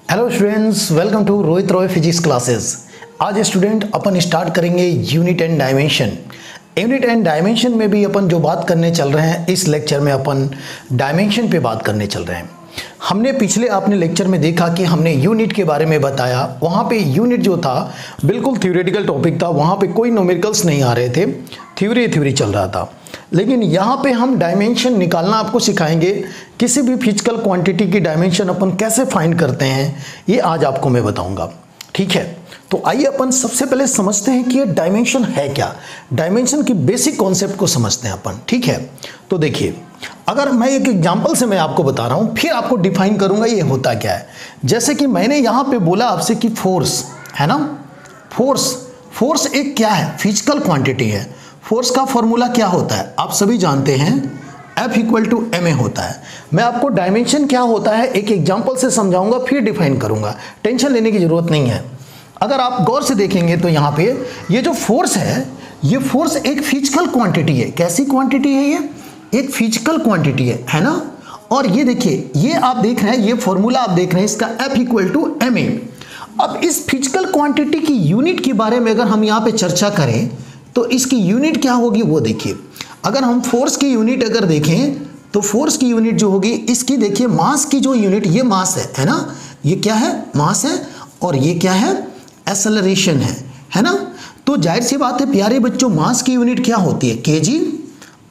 Hello students, welcome to Rohit Roy physics classes. आज student अपन start करेंगे unit and dimension. Unit and dimension में भी अपन जो बात करने चल रहे हैं, इस लेक्चर में अपन डायमेंशन पे बात करने चल रहे हैं। हमने पिछले आपने लेक्चर में देखा कि हमने यूनिट के बारे में बताया। वहाँ पे यूनिट जो था बिल्कुल थ्योरेटिकल टॉपिक था, वहाँ पे कोई न्यूमेरिकल्स नहीं आ रहे थे, थ्योरी चल रहा था। लेकिन यहाँ पे हम डायमेंशन निकालना आपको सिखाएंगे। किसी भी फिजिकल क्वांटिटी की डायमेंशन अपन कैसे फाइंड करते हैं, ये आज आपको मैं बताऊंगा। ठीक है, तो आइए अपन सबसे पहले समझते हैं कि ये डायमेंशन है क्या। डायमेंशन की बेसिक कॉन्सेप्ट को समझते हैं अपन। ठीक है, तो देखिए, अगर मैं एक एग्जांपल से मैं आपको बता रहा हूँ, फिर आपको डिफाइन करूंगा ये होता क्या है। जैसे कि मैंने यहाँ पे बोला आपसे कि फोर्स है ना, फोर्स एक क्या है, फिजिकल क्वांटिटी है। फोर्स का फॉर्मूला क्या होता है आप सभी जानते हैं, F = ma होता है। मैं आपको डायमेंशन क्या होता है एक एग्जांपल से समझाऊंगा, फिर डिफाइन करूंगा। टेंशन लेने की जरूरत नहीं है। अगर आप गौर से देखेंगे तो यहाँ पे ये जो फोर्स है, ये फोर्स एक फिजिकल क्वांटिटी है। कैसी क्वांटिटी है ये? एक फिजिकल क्वांटिटी है ना। और ये देखिए, ये आप देख रहे हैं, ये फॉर्मूला आप देख रहे हैं, इसका F = ma। अब इस फिजिकल क्वांटिटी की यूनिट के बारे में अगर हम यहाँ पे चर्चा करें तो इसकी यूनिट क्या होगी वो देखिए। अगर हम फोर्स की यूनिट अगर देखें तो फोर्स की यूनिट जो होगी, इसकी देखिए मास की जो यूनिट, ये मास है ना, ये क्या है, मास है। और ये क्या है, एक्सेलरेशन है ना। तो जाहिर सी बात है प्यारे बच्चों, मास की यूनिट क्या होती है, केजी,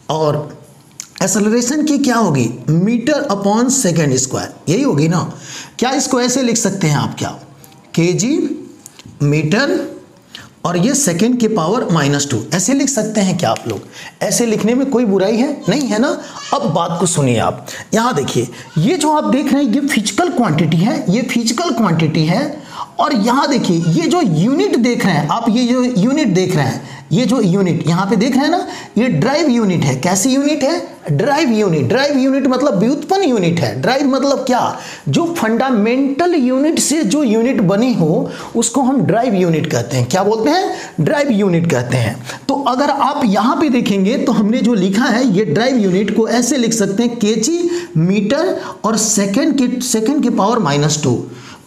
और एक्सेलरेशन की क्या होगी, मीटर/सेकंड², यही होगी ना। क्या इसको ऐसे लिख सकते हैं आप, क्या, केजी मीटर और ये सेकंड के पावर -2, ऐसे लिख सकते हैं क्या आप लोग? ऐसे लिखने में कोई बुराई है नहीं, है ना। अब बात को सुनिए आप, यहाँ देखिए, ये जो आप देख रहे हैं ये फिजिकल क्वांटिटी है, ये फिजिकल क्वांटिटी है। और यहाँ देखिए, ये जो यूनिट देख रहे हैं आप, ये जो यूनिट देख रहे हैं, ये जो यूनिट यहाँ पे देख रहे हैं ना, ये ड्राइव यूनिट है। कैसी यूनिट है? Drive unit. ड्राइव यूनिट मतलब व्युत्पन्न यूनिट है। ड्राइव मतलब क्या, जो फंडामेंटल यूनिट से जो यूनिट बनी हो उसको हम ड्राइव यूनिट कहते हैं। क्या बोलते हैं? ड्राइव यूनिट कहते हैं। तो अगर आप यहाँ पे देखेंगे तो हमने जो लिखा है, ये ड्राइव यूनिट को ऐसे लिख सकते हैं, केजी मीटर और सेकंड के पावर -2।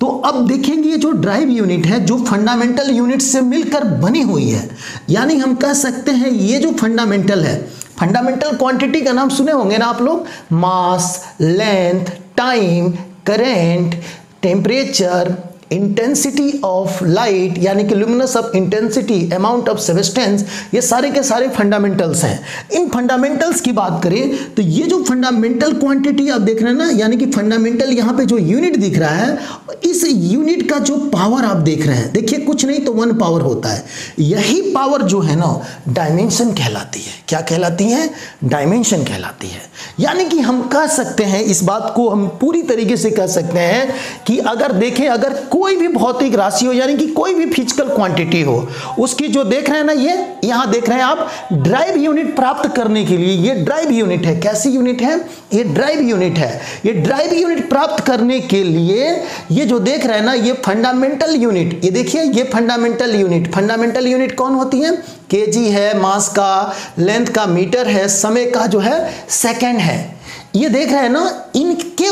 तो अब देखेंगे, ये जो ड्राइव यूनिट है जो फंडामेंटल यूनिट से मिलकर बनी हुई है, यानी हम कह सकते हैं ये जो फंडामेंटल है, फंडामेंटल क्वांटिटी का नाम सुने होंगे ना आप लोग, mass, length, time, current, temperature, intensity of light यानी कि luminous of intensity, amount of substance, ये सारे के सारे फंडामेंटल्स हैं। इन फंडामेंटल्स की बात करें तो ये जो फंडामेंटल क्वांटिटी आप देख रहे हैं ना, यानी कि फंडामेंटल यहाँ पे जो यूनिट दिख रहा है, इस यूनिट का जो पावर आप देख रहे हैं, देखिए कुछ नहीं तो 1 पावर होता है। यही पावर जो है ना डायमेंशन कहलाती है। क्या कहलाती है? डायमेंशन कहलाती है। यानी कि हम कह सकते हैं, इस बात को हम पूरी तरीके से कह सकते हैं कि अगर देखें, अगर कोई भी भौतिक राशि हो, यानी कि कोई भी फिजिकल क्वांटिटी हो, उसकी जो देख रहे हैं ना, ये यहां देख रहे हैं आप, ड्राइव यूनिट प्राप्त करने के लिए, ये ड्राइव यूनिट है। कैसी यूनिट है? ये ड्राइव यूनिट है। ये ड्राइव यूनिट प्राप्त करने के लिए ये जो देख रहे हैं ना, ये फंडामेंटल यूनिट, ये देखिए, ये फंडामेंटल यूनिट। फंडामेंटल यूनिट कौन होती है? केजी है मास का, लेंथ का मीटर है, समय का जो है सेकंड है। ये देख रहे हैं ना, इनके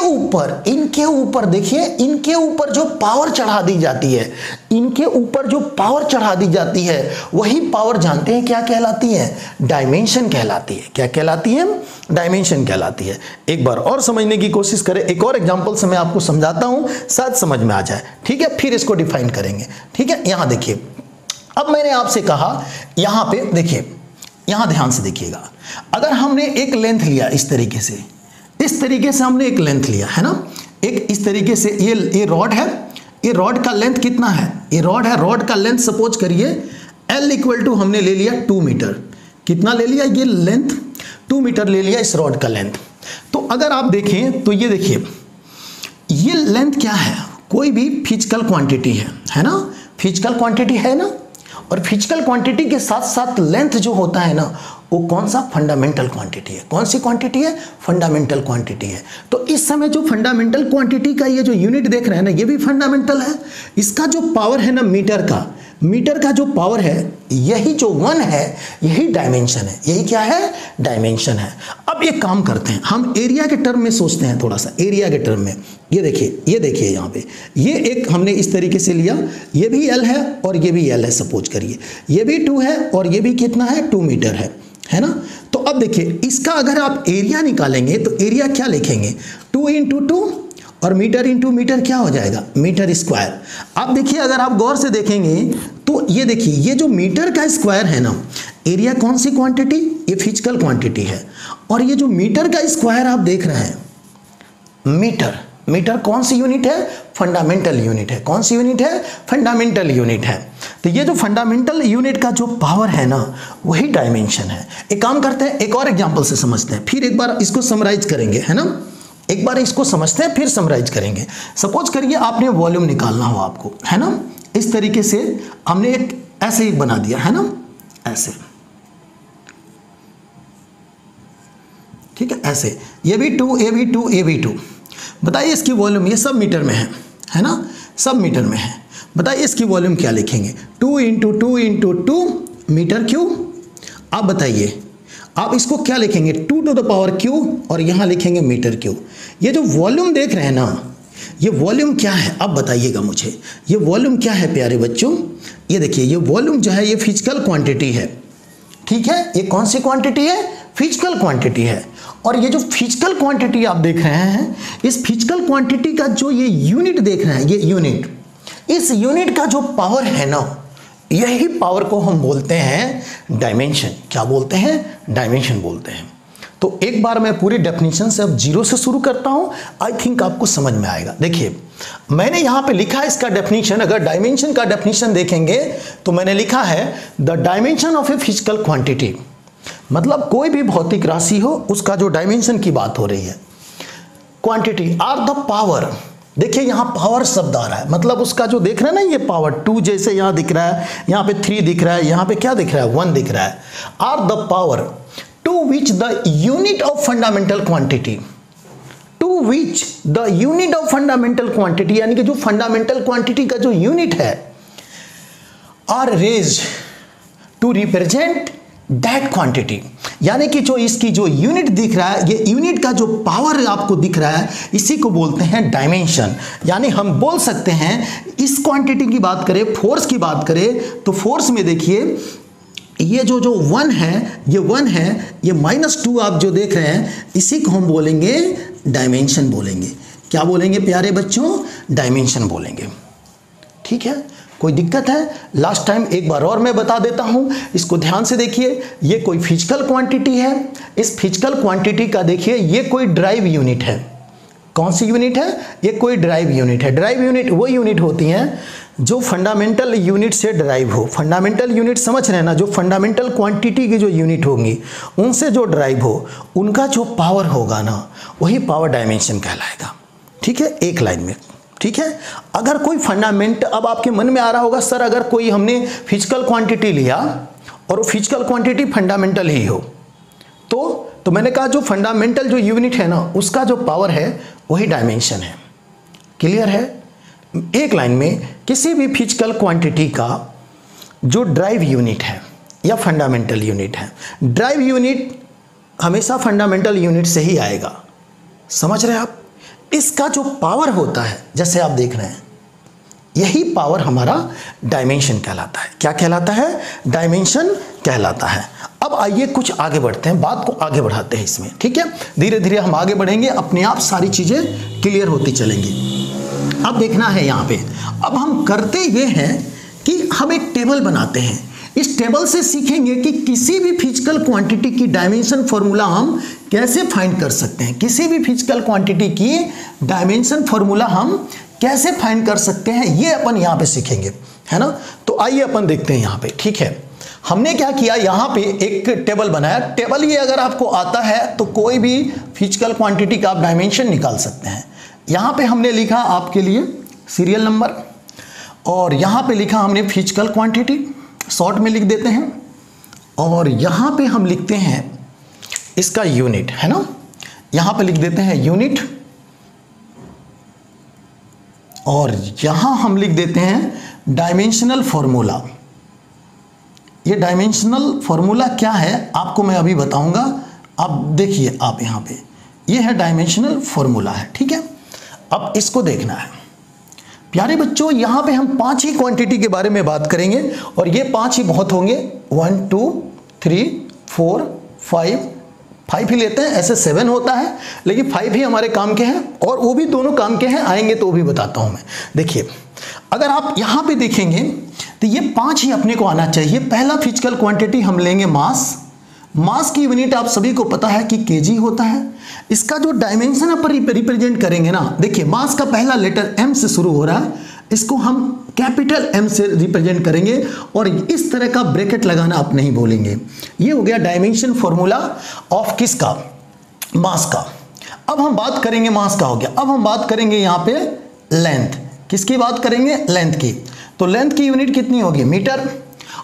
ऊपर देखिए, इनके ऊपर जो पावर चढ़ा दी जाती है, इनके ऊपर जो पावर चढ़ा दी जाती है, वही पावर जानते हैं क्या कहलाती है? डायमेंशन कहलाती है। क्या कहलाती है? डायमेंशन कहलाती है। एक बार और समझने की कोशिश करें, एक और एग्जांपल से मैं आपको समझाता हूं, शायद समझ में आ जाए। ठीक है, फिर इसको डिफाइन करेंगे। ठीक है, यहां देखिए, अब मैंने आपसे कहा, यहां पे देखिए, यहां ध्यान से देखिएगा, अगर हमने एक लेंथ लिया, इस तरीके से हमने एक लेंथ लिया है ना, एक इस तरीके से, ये रॉड है, ये रॉड का लेंथ कितना है, ये रॉड है, रॉड का लेंथ सपोज करिए L = हमने ले लिया 2 मीटर। कितना ले लिया? ये लेंथ 2 मीटर ले लिया, इस रॉड का लेंथ। तो अगर आप देखें तो ये देखिए, ये लेंथ क्या है, कोई भी फिजिकल क्वांटिटी है ना, फिजिकल क्वांटिटी है ना। और फिजिकल क्वांटिटी के साथ साथ लेंथ जो होता है ना, वो कौन सा? फंडामेंटल क्वांटिटी है। कौन सी क्वांटिटी है? फंडामेंटल क्वांटिटी है। तो इस समय जो फंडामेंटल क्वांटिटी का ये जो यूनिट देख रहे हैं ना, ये भी फंडामेंटल है। इसका जो पावर है ना मीटर का, मीटर का जो पावर है, यही जो 1 है, यही डायमेंशन है। यही क्या है? डायमेंशन है। अब एक काम करते हैं, हम एरिया के टर्म में सोचते हैं, थोड़ा सा एरिया के टर्म में। ये देखिए यहाँ पे ये एक हमने इस तरीके से लिया, ये भी L है और ये भी L है, सपोज करिए ये भी 2 है और ये भी कितना है? 2 मीटर है ना। तो अब देखिए इसका अगर आप एरिया निकालेंगे तो एरिया क्या लिखेंगे? 2 × 2 और मीटर इंटू मीटर क्या हो जाएगा? Metre square. अब देखिए अगर आप गौर से देखेंगे तो ये देखिए ये जो मीटर का स्क्वायर है ना, एरिया कौन सी क्वांटिटी? ये फिजिकल क्वांटिटी है। और ये जो मीटर का स्क्वायर आप देख रहे हैं, मीटर कौन सी यूनिट है? फंडामेंटल यूनिट है। कौन सी यूनिट है? फंडामेंटल यूनिट है। तो ये जो फंडामेंटल यूनिट का जो पावर है ना, वही डायमेंशन है। एक काम करते हैं, एक और एग्जांपल से समझते हैं, फिर एक बार इसको समराइज करेंगे, है ना। एक बार इसको समझते हैं फिर समराइज करेंगे। सपोज करिए आपने वॉल्यूम निकालना हो आपको, है ना। इस तरीके से हमने एक ऐसे ही बना दिया, है ना, ऐसे, ठीक है, ऐसे। ये भी 2, ये भी 2, ये भी 2। बताइए इसकी वॉल्यूम, ये सब मीटर में है ना, सब मीटर में है। बताइए इसकी वॉल्यूम क्या लिखेंगे? 2 × 2 × 2 मीटर क्यूब। आप बताइए आप इसको क्या लिखेंगे? 2⁻³ और यहाँ लिखेंगे मीटर क्यूब। ये जो वॉल्यूम देख रहे हैं ना, ये वॉल्यूम क्या है? अब बताइएगा मुझे, ये वॉल्यूम क्या है प्यारे बच्चों? ये देखिए ये वॉल्यूम जो है ये फिजिकल क्वांटिटी है, ठीक है। ये कौन सी क्वांटिटी है? फिजिकल क्वांटिटी है। और ये जो फिजिकल क्वांटिटी आप देख रहे हैं, इस फिजिकल क्वांटिटी का जो ये यूनिट देख रहे हैं, ये यूनिट, इस यूनिट का जो पावर है ना, यही पावर को हम बोलते हैं डायमेंशन। क्या बोलते हैं? डायमेंशन बोलते हैं। तो एक बार मैं पूरी डेफिनेशन से अब 0 से शुरू करता हूं, आई थिंक आपको समझ में आएगा। देखिए मैंने यहां पे लिखा है इसका डेफिनेशन। अगर डायमेंशन का डेफिनेशन देखेंगे तो मैंने लिखा है the dimension of a physical quantity, मतलब कोई भी भौतिक राशि हो उसका जो डायमेंशन की बात हो रही है, क्वांटिटी आर द पावर। देखिए यहाँ पावर शब्द आ रहा है, मतलब उसका जो देख रहे हैं ना, ये पावर 2 जैसे यहाँ दिख रहा है, यहाँ पे 3 दिख रहा है, यहाँ पे क्या दिख रहा है? 1 दिख रहा है। Are the power to which the unit of fundamental quantity, to which the unit of fundamental quantity, यानी कि जो फंडामेंटल क्वांटिटी का जो यूनिट है, are raised to represent that quantity, यानी कि जो इसकी जो यूनिट दिख रहा है, ये यूनिट का जो पावर आपको दिख रहा है, इसी को बोलते हैं डायमेंशन। यानी हम बोल सकते हैं, इस क्वांटिटी की बात करें, फोर्स की बात करें, तो फोर्स में देखिए ये जो 1 है, ये 1 है, ये -2 आप जो देख रहे हैं, इसी को हम बोलेंगे डायमेंशन बोलेंगे। क्या बोलेंगे प्यारे बच्चों? डायमेंशन बोलेंगे, ठीक है। कोई दिक्कत है? लास्ट टाइम एक बार और मैं बता देता हूं, इसको ध्यान से देखिए। ये कोई फिजिकल क्वांटिटी है, इस फिजिकल क्वांटिटी का देखिए ये कोई ड्राइव यूनिट है। कौन सी यूनिट है? ये कोई ड्राइव यूनिट है। ड्राइव यूनिट वो यूनिट होती हैं जो फंडामेंटल यूनिट से ड्राइव हो। फंडामेंटल यूनिट समझ रहे हैं ना, जो फंडामेंटल क्वांटिटी की जो यूनिट होंगी उनसे जो ड्राइव हो, उनका जो पावर होगा ना, वही पावर डायमेंशन कहलाएगा, ठीक है, एक लाइन में, ठीक है। अगर कोई फंडामेंट, अब आपके मन में आ रहा होगा सर अगर कोई हमने फिजिकल क्वांटिटी लिया और वो फिजिकल क्वांटिटी फंडामेंटल ही हो, तो मैंने कहा जो फंडामेंटल जो यूनिट है ना, उसका जो पावर है वही डायमेंशन है। क्लियर है? एक लाइन में किसी भी फिजिकल क्वांटिटी का जो ड्राइव यूनिट है या फंडामेंटल यूनिट है, ड्राइव यूनिट हमेशा फंडामेंटल यूनिट से ही आएगा, समझ रहे हैं आप। इसका जो पावर होता है, जैसे आप देख रहे हैं, यही पावर हमारा डायमेंशन कहलाता है। क्या कहलाता है? डायमेंशन कहलाता है। अब आइए कुछ आगे बढ़ते हैं, बात को आगे बढ़ाते हैं इसमें, ठीक है। धीरे धीरे हम आगे बढ़ेंगे, अपने आप सारी चीजें क्लियर होती चलेंगी। अब देखना है यहाँ पे, अब हम करते ये हैं कि हम एक टेबल बनाते हैं। इस टेबल से सीखेंगे कि किसी भी फिजिकल क्वांटिटी की डायमेंशन फॉर्मूला हम कैसे फाइंड कर सकते हैं। किसी भी फिजिकल क्वांटिटी की डायमेंशन फॉर्मूला हम कैसे फाइंड कर सकते हैं, ये अपन यहाँ पे सीखेंगे, है ना। तो आइए अपन देखते हैं यहाँ पे, ठीक है। हमने क्या किया, यहाँ पे एक टेबल बनाया। टेबल ये अगर आपको आता है तो कोई भी फिजिकल क्वांटिटी का आप डायमेंशन निकाल सकते हैं। यहाँ पे हमने लिखा आपके लिए सीरियल नंबर, और यहाँ पे लिखा हमने फिजिकल क्वांटिटी, शॉर्ट में लिख देते हैं, और यहाँ पे हम लिखते हैं इसका यूनिट, है ना। यहाँ पे लिख देते हैं यूनिट, और यहाँ हम लिख देते हैं डायमेंशनल फॉर्मूला। ये डायमेंशनल फॉर्मूला क्या है आपको मैं अभी बताऊंगा। अब देखिए आप यहाँ पे, ये है डायमेंशनल फॉर्मूला है, ठीक है। अब इसको देखना है प्यारे बच्चों, यहाँ पे हम 5 ही क्वांटिटी के बारे में बात करेंगे और ये 5 ही बहुत होंगे। 1 2 3 4 5 ही लेते हैं, ऐसे 7 होता है लेकिन 5 ही हमारे काम के हैं और वो भी दोनों काम के हैं, आएंगे तो भी बताता हूं मैं। देखिए अगर आप यहां पे देखेंगे तो ये 5 ही अपने को आना चाहिए। पहला फिजिकल क्वांटिटी हम लेंगे मास। मास की यूनिट आप सभी को पता है कि केजी होता है। इसका जो डायमेंशन अपन रिप्रेजेंट करेंगे ना, देखिए मास का पहला लेटर एम से शुरू हो रहा है, इसको हम कैपिटल एम से रिप्रेजेंट करेंगे और इस तरह का ब्रैकेट लगाना आप नहीं भूलेंगे। ये हो गया डायमेंशन फॉर्मूला ऑफ किसका, मास का। अब हम बात करेंगे, मास का हो गया, अब हम बात करेंगे यहाँ पे लेंथ। किसकी बात करेंगे, लेंथ की। तो लेंथ की यूनिट कितनी होगी, मीटर।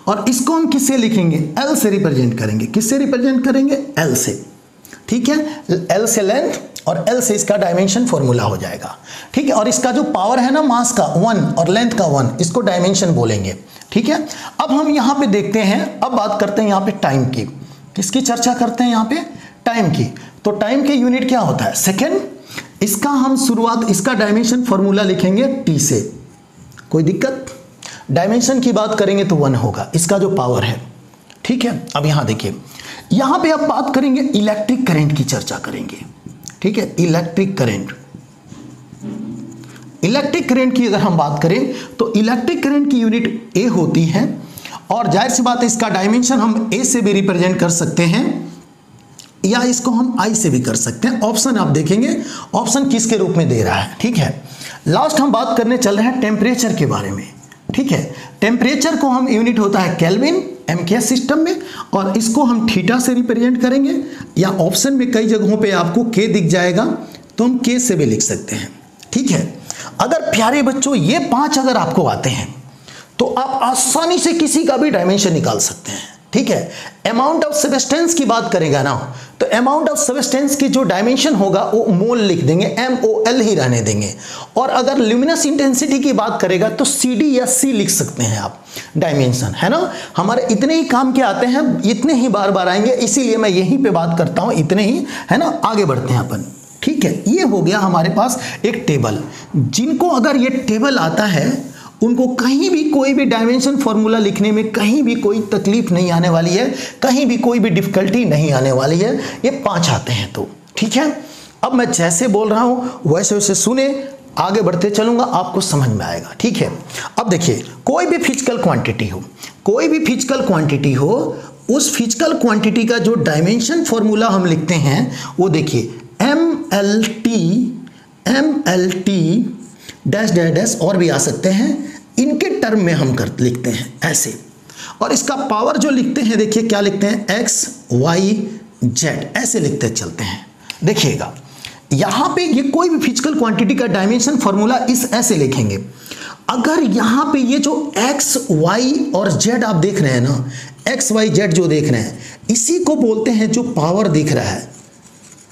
और इसको हम किससे लिखेंगे, एल से रिप्रेजेंट करेंगे। किससे रिप्रेजेंट करेंगे, एल से, ठीक है। एल से लेंथ और एल से इसका डायमेंशन फॉर्मूला हो जाएगा, ठीक है। और इसका जो पावर है ना मास का 1 और लेंथ का 1, इसको डायमेंशन बोलेंगे, ठीक है। अब हम यहाँ पे देखते हैं, अब बात करते हैं यहाँ पे टाइम की। किसकी चर्चा करते हैं यहाँ पे, टाइम की। तो टाइम की यूनिट क्या होता है, सेकेंड। इसका हम शुरुआत, इसका डायमेंशन फॉर्मूला लिखेंगे टी से, कोई दिक्कत। डायमेंशन की बात करेंगे तो 1 होगा इसका जो पावर है, ठीक है। अब यहां देखिए, यहां पे अब बात करेंगे इलेक्ट्रिक करंट की चर्चा करेंगे, ठीक है। इलेक्ट्रिक करंट, इलेक्ट्रिक करंट की अगर हम बात करें तो इलेक्ट्रिक करंट की यूनिट ए होती है और जाहिर सी बात है इसका डायमेंशन हम ए से भी रिप्रेजेंट कर सकते हैं या इसको हम आई से भी कर सकते हैं। ऑप्शन आप देखेंगे, ऑप्शन किसके रूप में दे रहा है, ठीक है। लास्ट हम बात करने चल रहे हैं टेम्परेचर के बारे में, ठीक है। टेम्परेचर को हम यूनिट होता है केल्विन एमकेएस सिस्टम में और इसको हम थीटा से रिप्रेजेंट करेंगे या ऑप्शन में कई जगहों पे आपको के दिख जाएगा तो हम के से भी लिख सकते हैं, ठीक है। अगर प्यारे बच्चों ये 5 अगर आपको आते हैं तो आप आसानी से किसी का भी डायमेंशन निकाल सकते हैं, ठीक है। अमाउंट ऑफ सब्सटेंस की बात करेगा ना तो अमाउंट ऑफ सब्सटेंस की जो डायमेंशन होगा वो मोल लिख देंगे, MOL ही रहने देंगे। और अगर ल्यूमिनस इंटेंसिटी की बात करेगा तो CD या C लिख सकते हैं आप, डायमेंशन है ना। हमारे इतने ही काम के आते हैं, इतने ही बार बार आएंगे, इसीलिए मैं यहीं पे बात करता हूं, इतने ही है ना। आगे बढ़ते हैं अपन, ठीक है। ये हो गया हमारे पास एक टेबल। जिनको अगर ये टेबल आता है उनको कहीं भी कोई भी डायमेंशन फॉर्मूला लिखने में कहीं भी कोई तकलीफ नहीं आने वाली है, कहीं भी कोई भी डिफिकल्टी नहीं आने वाली है। ये 5 आते हैं तो ठीक है। अब मैं जैसे बोल रहा हूं वैसे वैसे सुने, आगे बढ़ते चलूंगा, आपको समझ में आएगा, ठीक है। अब देखिए, कोई भी फिजिकल क्वांटिटी हो, कोई भी फिजिकल क्वांटिटी हो, उस फिजिकल क्वांटिटी का जो डायमेंशन फॉर्मूला हम लिखते हैं वो देखिए MLT डैश डैश डैश और भी आ सकते हैं, इनके टर्म में हम लिखते हैं ऐसे। और इसका पावर जो लिखते हैं, देखिए क्या लिखते हैं, X Y Z ऐसे लिखते चलते हैं। देखिएगा यहां पे ये कोई भी फिजिकल क्वांटिटी का डायमेंशन फॉर्मूला इस ऐसे लिखेंगे। अगर यहां पे ये जो X Y और Z आप देख रहे हैं ना, X Y Z जो देख रहे हैं, इसी को बोलते हैं, जो पावर दिख रहा है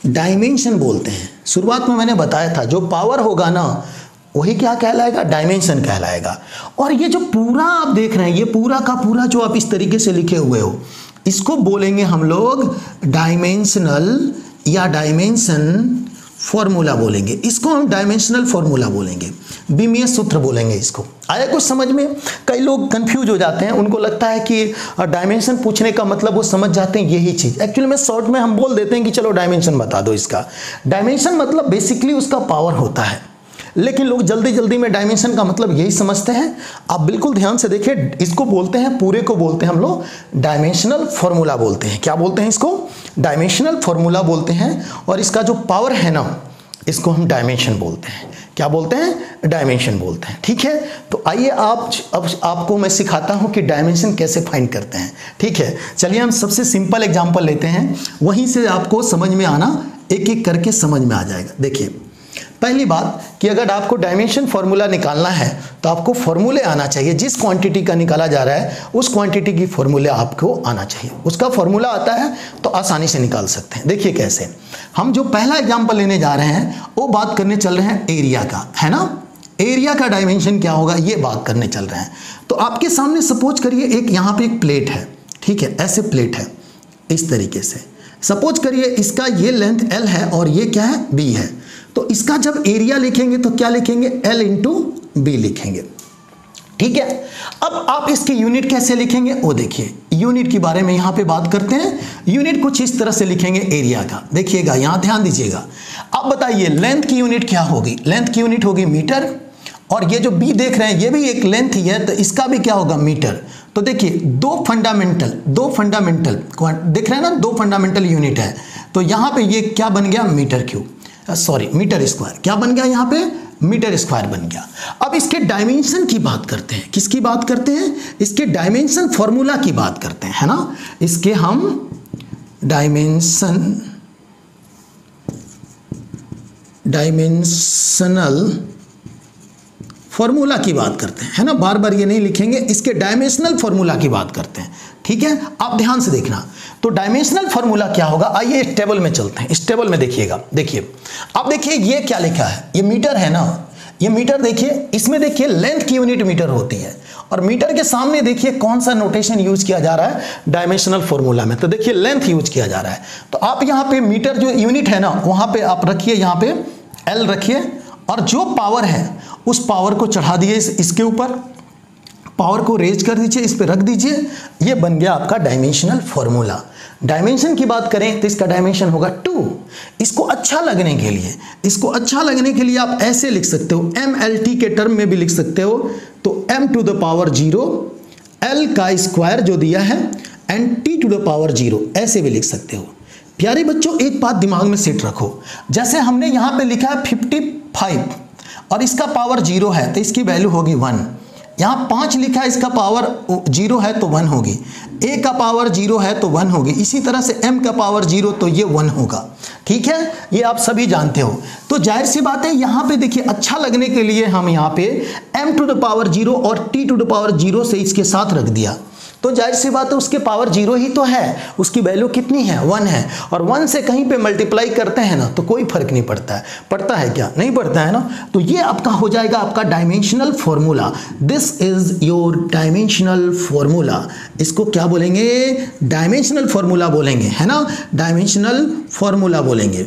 डायमेंशन बोलते हैं। शुरुआत में मैंने बताया था जो पावर होगा ना वही क्या कहलाएगा, डायमेंशन कहलाएगा। और ये जो पूरा आप देख रहे हैं, ये पूरा का पूरा जो आप इस तरीके से लिखे हुए हो, इसको बोलेंगे हम लोग डायमेंशनल या डायमेंशन फॉर्मूला बोलेंगे। इसको हम डायमेंशनल फॉर्मूला बोलेंगे, बीमीय सूत्र बोलेंगे इसको। आया कुछ समझ में? कई लोग कंफ्यूज हो जाते हैं, उनको लगता है कि डायमेंशन पूछने का मतलब वो समझ जाते हैं यही चीज। एक्चुअली में शॉर्ट में हम बोल देते हैं कि चलो डायमेंशन बता दो इसका। डायमेंशन मतलब बेसिकली उसका पावर होता है, लेकिन लोग जल्दी जल्दी में डायमेंशन का मतलब यही समझते हैं। आप बिल्कुल ध्यान से देखिए, इसको बोलते हैं, पूरे को बोलते हैं हम लोग डायमेंशनल फॉर्मूला बोलते हैं। क्या बोलते हैं इसको? डायमेंशनल फॉर्मूला बोलते हैं। और इसका जो पावर है ना, इसको हम डायमेंशन बोलते हैं। क्या बोलते हैं? डायमेंशन बोलते हैं, ठीक है। तो आइए अब आपको मैं सिखाता हूं कि डायमेंशन कैसे फाइंड करते हैं, ठीक है। चलिए हम सबसे सिंपल एग्जांपल लेते हैं, वहीं से आपको समझ में आना, एक एक करके समझ में आ जाएगा। देखिए पहली बात कि अगर आपको डायमेंशन फॉर्मूला निकालना है तो आपको फॉर्मूले आना चाहिए। जिस क्वांटिटी का निकाला जा रहा है उस क्वांटिटी की फॉर्मूला आपको आना चाहिए। उसका फॉर्मूला आता है तो आसानी से निकाल सकते हैं। देखिए कैसे, हम जो पहला एग्जांपल लेने जा रहे हैं वो बात करने चल रहे हैं एरिया का, है ना। एरिया का डायमेंशन क्या होगा ये बात करने चल रहे हैं। तो आपके सामने सपोज करिए एक यहाँ पे एक प्लेट है, ठीक है, ऐसे प्लेट है इस तरीके से। सपोज करिए इसका ये लेंथ L है और ये क्या है, B है, तो इसका जब एरिया लिखेंगे तो क्या लिखेंगे, L इंटू B लिखेंगे। ठीक है, अब आप इसकी यूनिट कैसे लिखेंगे वो देखिए, यूनिट के बारे में यहां पे बात करते हैं। यूनिट कुछ इस तरह से लिखेंगे एरिया का, देखिएगा यहां ध्यान दीजिएगा। अब बताइए लेंथ की यूनिट क्या होगी, लेंथ की यूनिट होगी मीटर, और ये जो B देख रहे हैं ये भी एक लेंथ ही है, तो इसका भी क्या होगा, मीटर। तो देखिए दो फंडामेंटल देख रहे हैं ना, दो फंडामेंटल यूनिट है, तो यहां पे ये क्या बन गया, metre cube, sorry metre square, क्या बन गया यहां पे, मीटर स्क्वायर बन गया। अब इसके डायमेंशन की बात करते हैं, किसकी बात करते हैं, इसके डायमेंशन फॉर्मूला की बात करते हैं, है ना। इसके हम डायमेंशनल फॉर्मूला की बात करते हैं, है ना, बार बार ये नहीं लिखेंगे, इसके डायमेंशनल फॉर्मूला की बात करते हैं। ठीक है, आप ध्यान से देखना, तो डायमेंशनल फॉर्मूला क्या होगा, आइए इस टेबल में चलते हैं। इस टेबल में देखिएगा, देखिए अब देखिए ये क्या लिखा है, ये मीटर है ना, ये मीटर देखिए, इसमें देखिए लेंथ की यूनिट मीटर होती है, और मीटर के सामने देखिए कौन सा नोटेशन यूज किया जा रहा है, डायमेंशनल फॉर्मूला में, तो देखिए लेंथ यूज किया जा रहा है। तो आप यहाँ पे मीटर जो यूनिट है ना, वहां पे आप रखिए, यहाँ पे L रखिए, और जो पावर है उस पावर को चढ़ा दिए इसके ऊपर, पावर को रेज कर दीजिए, इस पे रख दीजिए, ये बन गया आपका डायमेंशनल फॉर्मूला। डायमेंशन की बात करें तो इसका डायमेंशन होगा 2। इसको अच्छा लगने के लिए आप ऐसे लिख सकते हो, MLT के टर्म में भी लिख सकते हो, तो m to the power 0 L का स्क्वायर जो दिया है and t to the power 0, ऐसे भी लिख सकते हो। प्यारे बच्चों एक बात दिमाग में सेट रखो, जैसे हमने यहाँ पे लिखा है 55 और इसका पावर 0 है तो इसकी वैल्यू होगी 1। यहाँ 5 लिखा है, इसका पावर 0 है तो 1 होगी, a का पावर 0 है तो 1 होगी, इसी तरह से m का पावर 0 तो ये 1 होगा। ठीक है, ये आप सभी जानते हो। तो जाहिर सी बात है यहाँ पे देखिए अच्छा लगने के लिए हम यहाँ पे m टू द पावर 0 और t टू द पावर 0 से इसके साथ रख दिया, तो जाहिर सी बात है उसके पावर 0 ही तो है, उसकी वैल्यू कितनी है, 1 है, और 1 से कहीं पे मल्टीप्लाई करते हैं ना तो कोई फर्क नहीं पड़ता है, पड़ता है क्या, नहीं पड़ता है ना। तो ये आपका हो जाएगा आपका dimensional formula, this is your dimensional formula. इसको क्या बोलेंगे, डायमेंशनल फॉर्मूला बोलेंगे, है ना, डायमेंशनल फॉर्मूला बोलेंगे।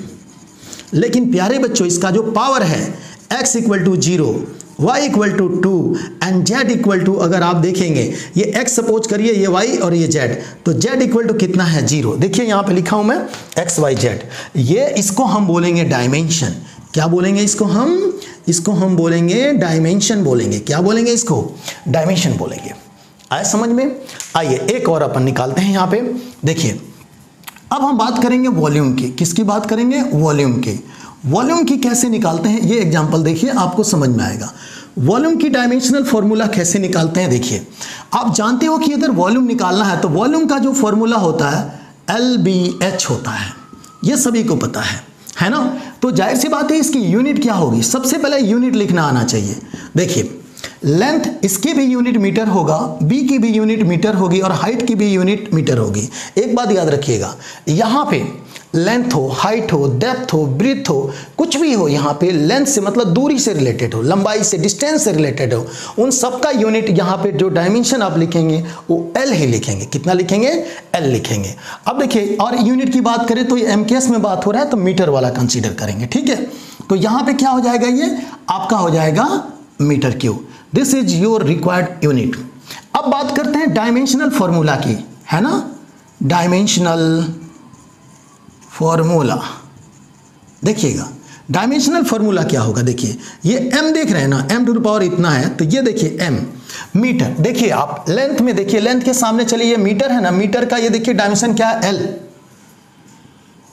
लेकिन प्यारे बच्चों इसका जो पावर है x equal to 0, y equal to 2 and z equal to, अगर आप देखेंगे ये x सपोज करिए, ये y और ये z, तो z इक्वल टू कितना है, 0। देखिए यहाँ पे लिखा हूं मैं x y z, ये इसको हम बोलेंगे डायमेंशन। क्या बोलेंगे इसको हम बोलेंगे डायमेंशन बोलेंगे। क्या बोलेंगे इसको, डायमेंशन बोलेंगे। आए समझ में। आइए एक और अपन निकालते हैं यहाँ पे। देखिए अब हम बात करेंगे वॉल्यूम की। किसकी बात करेंगे, वॉल्यूम की। वॉल्यूम की कैसे निकालते हैं ये एग्जांपल देखिए, आपको समझ में आएगा। वॉल्यूम की डायमेंशनल फॉर्मूला कैसे निकालते हैं, देखिए आप जानते हो कि अगर वॉल्यूम निकालना है तो वॉल्यूम का जो फॉर्मूला होता है LBH होता है, ये सभी को पता है ना। तो जाहिर सी बात है इसकी यूनिट क्या होगी, सबसे पहले यूनिट लिखना आना चाहिए। देखिए लेंथ, इसकी भी यूनिट मीटर होगा, बी की भी यूनिट मीटर होगी और हाइट की भी यूनिट मीटर होगी। एक बात याद रखिएगा, यहाँ पे लेंथ हो, हाइट हो, डेप्थ हो, ब्रीथ हो, कुछ भी हो, यहाँ पे लेंथ से मतलब दूरी से रिलेटेड हो, लंबाई से, डिस्टेंस से रिलेटेड हो, उन सबका यूनिट यहाँ पे जो डायमेंशन आप लिखेंगे वो L ही लिखेंगे। कितना लिखेंगे, L लिखेंगे। अब देखिए और यूनिट की बात करें तो ये MKS में बात हो रहा है तो मीटर वाला कंसीडर करेंगे, ठीक है। तो यहाँ पे क्या हो जाएगा, ये आपका हो जाएगा metre cube. This is your required unit. अब बात करते हैं डायमेंशनल फॉर्मूला की, है ना, डायमेंशनल फॉर्मूला। देखिएगा डायमेंशनल फॉर्मूला क्या होगा, देखिए ये m देख रहे हैं ना, m टू द पावर इतना है, तो ये देखिए m मीटर। देखिए आप लेंथ में देखिए, लेंथ के सामने चलिए ये मीटर है ना, मीटर का ये देखिए डायमेंशन क्या है, L।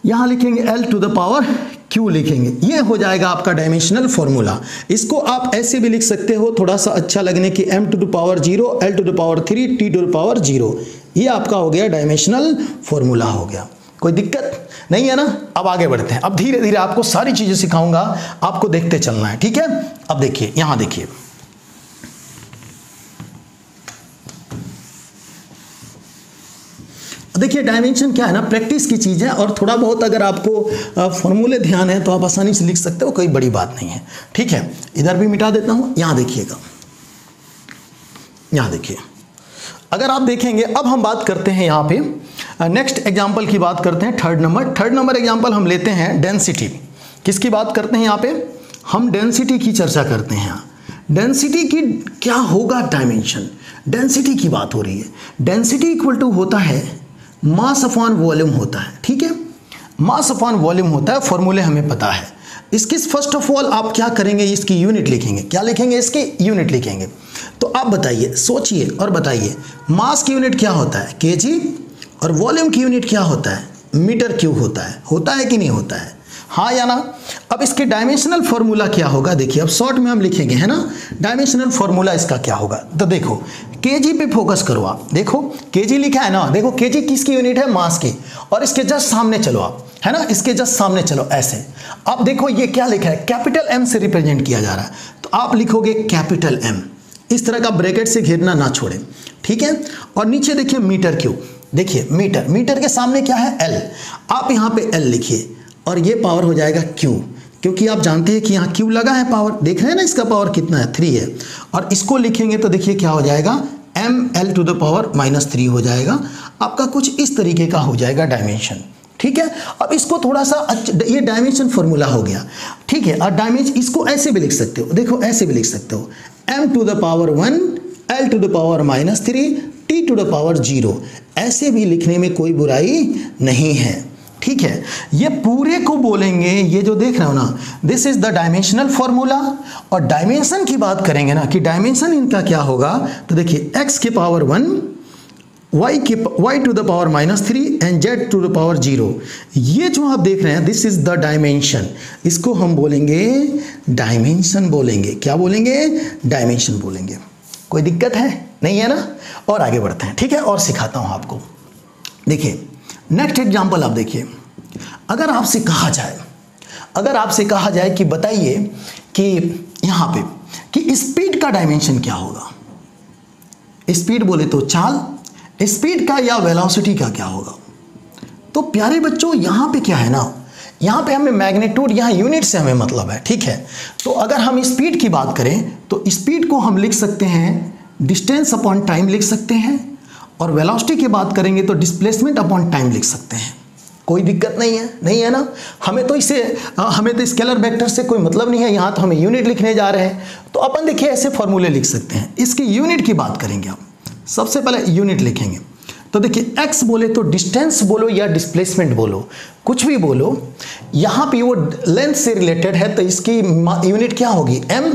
यहां लिखेंगे L to the power Q लिखेंगे, ये हो जाएगा आपका डायमेंशनल फॉर्मूला। इसको आप ऐसे भी लिख सकते हो थोड़ा सा अच्छा लगने की, m to the power 0, L to the power 3, t to the power 0। ये आपका हो गया डायमेंशनल फॉर्मूला हो गया। कोई दिक्कत नहीं है ना। अब आगे बढ़ते हैं, अब धीरे धीरे आपको सारी चीजें सिखाऊंगा, आपको देखते चलना है, ठीक है। अब देखिए यहां देखिए, देखिए डायमेंशन क्या है ना, प्रैक्टिस की चीज है, और थोड़ा बहुत अगर आपको फॉर्मूले ध्यान है तो आप आसानी से लिख सकते हो, कोई बड़ी बात नहीं है, ठीक है। इधर भी मिटा देता हूं, यहां देखिएगा, यहां देखिए। अगर आप देखेंगे, अब हम बात करते हैं यहाँ पे नेक्स्ट एग्जाम्पल की बात करते हैं, थर्ड नंबर एग्जाम्पल हम लेते हैं डेंसिटी। किसकी बात करते हैं यहाँ पे? हम डेंसिटी की चर्चा करते हैं। डेंसिटी की क्या होगा डायमेंशन, डेंसिटी की बात हो रही है। डेंसिटी इक्वल टू होता है मास अपॉन वॉल्यूम होता है, ठीक है, मास अपॉन वॉल्यूम होता है, फॉर्मूले हमें पता है। इसकी फर्स्ट ऑफ ऑल आप क्या करेंगे, इसकी यूनिट लिखेंगे। क्या लिखेंगे? इसकी यूनिट लिखेंगे। तो आप बताइए, सोचिए और बताइए, मास की यूनिट क्या होता है? केजी, और वॉल्यूम की यूनिट क्या होता है? मीटर क्यूब होता है कि नहीं होता है? हाँ या ना? अब इसके डायमेंशनल फॉर्मूला क्या होगा? देखिए अब शॉर्ट में हम लिखेंगे, है ना, डायमेंशनल फॉर्मूला इसका क्या होगा। तो देखो केजी पे फोकस करो आप, देखो केजी लिखा है ना, देखो केजी किसकी यूनिट है? मास की। और इसके जस्ट सामने चलो आप, है ना, इसके जस्ट सामने चलो ऐसे। अब देखो ये क्या लिखा है? कैपिटल एम से रिप्रेजेंट किया जा रहा है, तो आप लिखोगे कैपिटल एम, इस तरह का ब्रैकेट से घेरना ना छोड़े, ठीक है। और नीचे देखिए मीटर क्यूब, देखिए मीटर, मीटर के सामने क्या है? एल, आप यहाँ पे एल लिखिए और ये पावर हो जाएगा क्यू, क्योंकि आप जानते हैं कि यहाँ क्यू लगा है पावर, देख रहे हैं ना इसका पावर कितना है? 3 है। और इसको लिखेंगे तो देखिए क्या हो जाएगा? ml⁻³ हो जाएगा। आपका कुछ इस तरीके का हो जाएगा डायमेंशन, ठीक है। अब इसको थोड़ा सा ये डायमेंशन फॉर्मूला हो गया, ठीक है। और डायमेंशन इसको ऐसे भी लिख सकते हो, देखो ऐसे भी लिख सकते हो, m⁻1 l⁻³ t⁻0, ऐसे भी लिखने में कोई बुराई नहीं है, ठीक है। ये पूरे को बोलेंगे, ये जो देख रहे हो ना, this is the dimensional formula. और डायमेंशन की बात करेंगे ना कि डायमेंशन इनका क्या होगा, तो देखिए x की पावर 1, y⁻³ एंड z⁻0, ये जो आप देख रहे हैं दिस इज द डायमेंशन, इसको हम बोलेंगे डायमेंशन बोलेंगे। क्या बोलेंगे? डायमेंशन बोलेंगे। कोई दिक्कत है? नहीं है ना? और आगे बढ़ते हैं, ठीक है, और सिखाता हूं आपको। देखिए नेक्स्ट एग्जाम्पल आप देखिए, अगर आपसे कहा जाए कि बताइए कि यहाँ पे कि स्पीड का डायमेंशन क्या होगा, स्पीड बोले तो चाल, स्पीड का या वेलोसिटी का क्या होगा? तो प्यारे बच्चों यहाँ पे क्या है ना, यहाँ पे हमें मैग्नीट्यूड, यहाँ यूनिट से हमें मतलब है, ठीक है। तो अगर हम स्पीड की बात करें तो स्पीड को हम लिख सकते हैं डिस्टेंस अपॉन टाइम लिख सकते हैं, और वेलोसिटी की बात करेंगे तो डिस्प्लेसमेंट अपॉन टाइम लिख सकते हैं। कोई दिक्कत नहीं है ना? हमें तो स्केलर वेक्टर से कोई मतलब नहीं है, यहाँ तो हमें यूनिट लिखने जा रहे हैं, तो अपन देखिए ऐसे फॉर्मूले लिख सकते हैं। इसकी यूनिट की बात करेंगे आप, सबसे पहले यूनिट लिखेंगे तो देखिए x बोले तो डिस्टेंस बोलो या डिस्प्लेसमेंट बोलो, कुछ भी बोलो, यहाँ पे वो लेंथ से रिलेटेड है तो इसकी यूनिट क्या होगी? m,